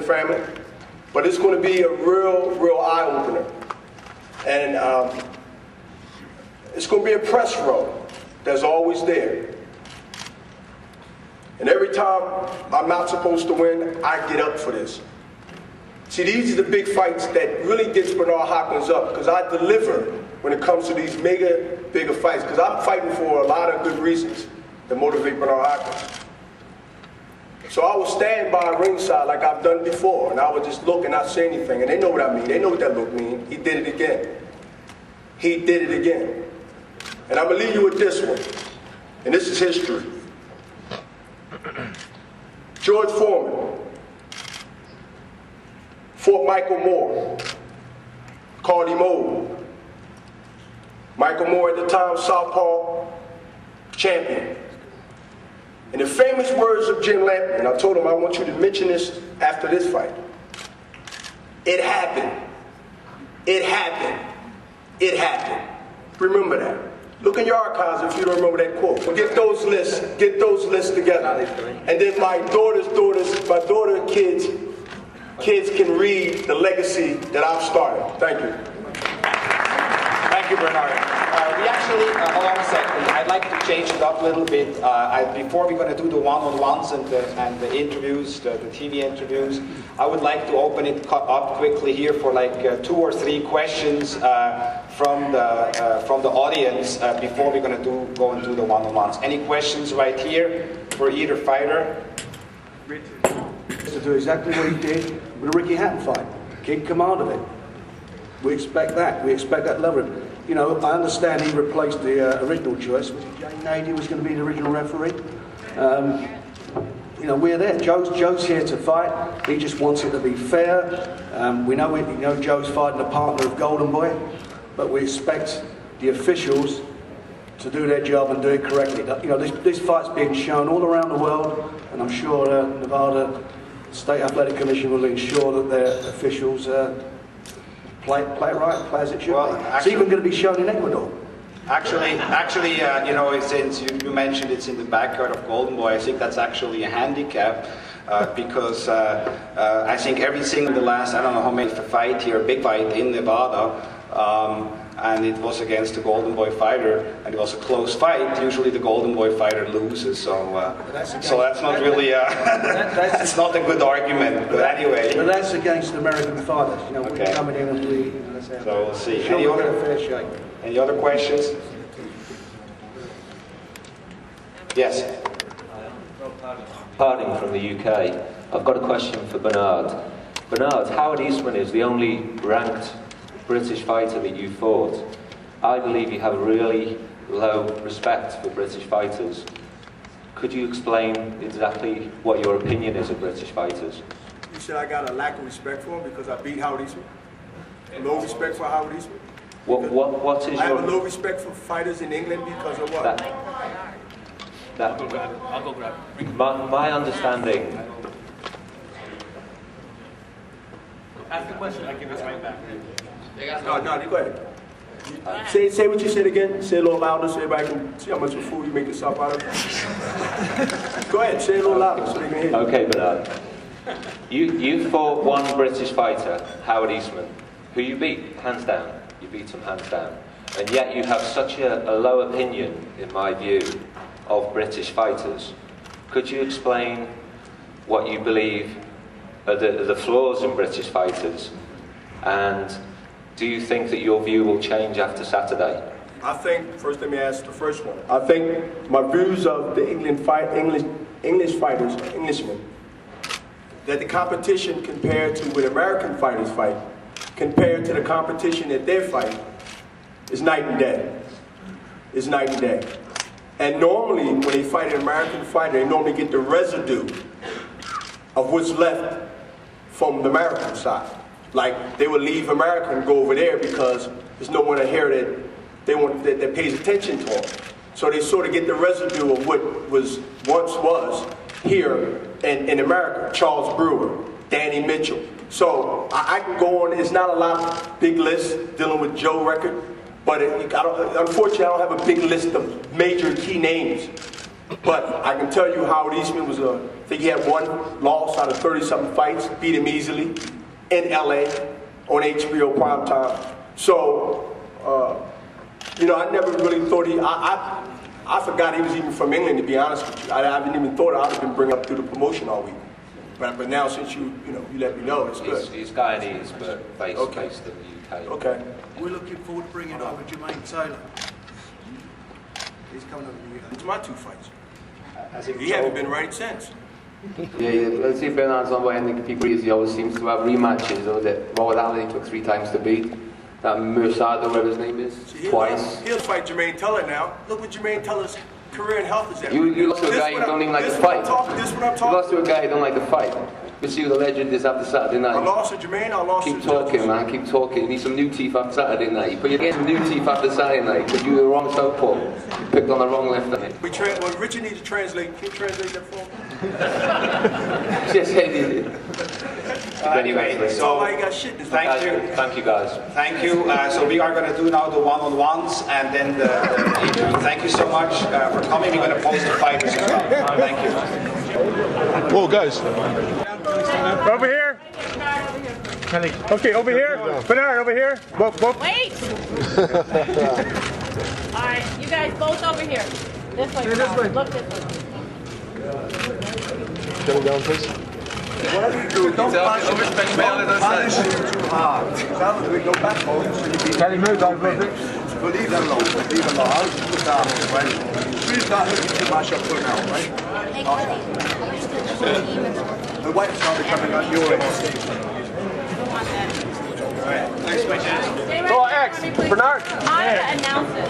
family. But it's going to be a real eye-opener. And it's going to be a press row that's always there. And every time I'm not supposed to win, I get up for this. See, these are the big fights that really gets Bernard Hopkins up, because I deliver when it comes to these bigger fights, because I'm fighting for a lot of good reasons to motivate Bernard Hopkins. So I will stand by ringside like I've done before, and I would just look and not say anything, and they know what I mean. They know what that look means. He did it again. He did it again. And I'm going to leave you with this one, and this is history. George Foreman fought Michael Moore, called him old. Michael Moore at the time, southpaw champion. In the famous words of Jim Lampton, I told him I want you to mention this after this fight. It happened. It happened. It happened. Remember that. Look in your archives if you don't remember that quote. Get those lists together. And then my daughter kids can read the legacy that I've started. Thank you. Thank you, Bernard. We actually, hold on a second, I'd like to change it up a little bit. Before we're going to do the one-on-ones and the interviews, the TV interviews, I would like to open it up quickly here for like 2 or 3 questions from the audience before we're going to go and do the one-on-ones. Any questions right here for either fighter? To do exactly what he did with the Ricky Hatton fight. Keep command of it. We expect that. We expect that level. You know, I understand he replaced the original choice. Was it Jay Nady was going to be the original referee? You know, we're there. Joe's here to fight. He just wants it to be fair. We know Joe's fighting a partner of Golden Boy, but we expect the officials to do their job and do it correctly. You know, this fight's being shown all around the world, and I'm sure Nevada State Athletic Commission will ensure that their officials play it right, play as it should be. It's even going to be shown in Ecuador. Actually, you know, since you mentioned it's in the backyard of Golden Boy, I think that's actually a handicap because I think every single the last, I don't know how many fight here, big fight in Nevada, and it was against the Golden Boy fighter, and it was a close fight. Usually the Golden Boy fighter loses, so that's not really that's not a good argument. But anyway, but that's against American fighters. You know, we're coming in and so we'll see. Any other questions? Yes. Harding from the UK. I've got a question for Bernard. Bernard, Howard Eastman is the only ranked British fighter that you fought. I believe you have a really low respect for British fighters. Could you explain exactly what your opinion is of British fighters? You said I got a lack of respect for him because I beat Howard Eastman? Low respect for Howard Eastman? What is I have a low respect for fighters in England because of what? I'll go grab it. My understanding... Ask the question, I can just right back. No, you go ahead. Say what you said again. Say it a little louder so everybody can see how much of a fool you make yourself out of. Go ahead, say it a little louder so they can hear you. Okay, Bernard. You fought one British fighter, Howard Eastman, who you beat, hands down. You beat him hands down. And yet you have such a low opinion, in my view, of British fighters. Could you explain what you believe are the flaws in British fighters? And do you think that your view will change after Saturday? I think, first let me ask the first one. I think my views of the English fighters, Englishmen, that the competition compared to what American fighters fight, compared to the competition that they're fighting, is night and day. It's night and day. And normally, when they fight an American fighter, they normally get the residue of what's left from the American side. Like, they would leave America and go over there because there's no one here that pays attention to them. So they sort of get the residue of what once was here in America. Charles Brewer, Danny Mitchell. So I can go on. It's not a lot of big lists dealing with Joe record, but unfortunately I don't have a big list of major key names. But I can tell you Howard Eastman was a think he had one loss out of 30-something fights, beat him easily in LA on HBO primetime. So, you know, I never really thought I forgot he was even from England, to be honest with you. I haven't even thought I'd have been bringing up through the promotion all week. But now, since you let me know, it's good. He's Guyanese, but based in the UK. Okay. We're looking forward to bringing over Jermaine Taylor. He's coming over to the UK. It's my 2 fights. He hasn't been right since. Yeah. Let's see, Bernard's on way. I think people he always seems to have rematches. Or that Robert Allen he took 3 times to beat. That Mursad, or whatever his name is, twice. He'll fight Jermaine Taylor now. Look what Jermaine Taylor's career and health is at. You lost to a guy who don't even like to fight. This what I'm You talking. lost to a guy who don't like to fight. We'll see who the legend is after Saturday night. I lost to Jermaine. I lost Keep to talking, man. Keep talking. You need some new teeth after Saturday night. But you get some new teeth after Saturday night because you were the wrong southpaw. You picked on the wrong left on it. Well, Richard needs to translate. Can you translate that for me? Yes, he did. Anyway, so why you got shit in this thank you. Thank you, guys. Thank you. So we are going to do now the one-on-ones and then the interview. Thank you so much for coming. We're going to post the fighters as well. Thank you. Whoa, guys. Over here. Okay, over here. Bernard, over here. Both. Wait! Alright, you guys both over here. This way. This way. Look this way. Get him down, please. Whatever you do, don't punish him too hard. Go back home. Can he move over a bit? But leave that alone. Leave it alone. I'll just put down, right? Please not looking too much up for now, right? The white's not becoming on your end. Stay right Go there, X. honey, please. Bernard. I'm going to announce it.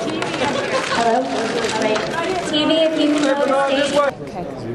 TV up here. Hello? All right. TV, if you can go to the stage.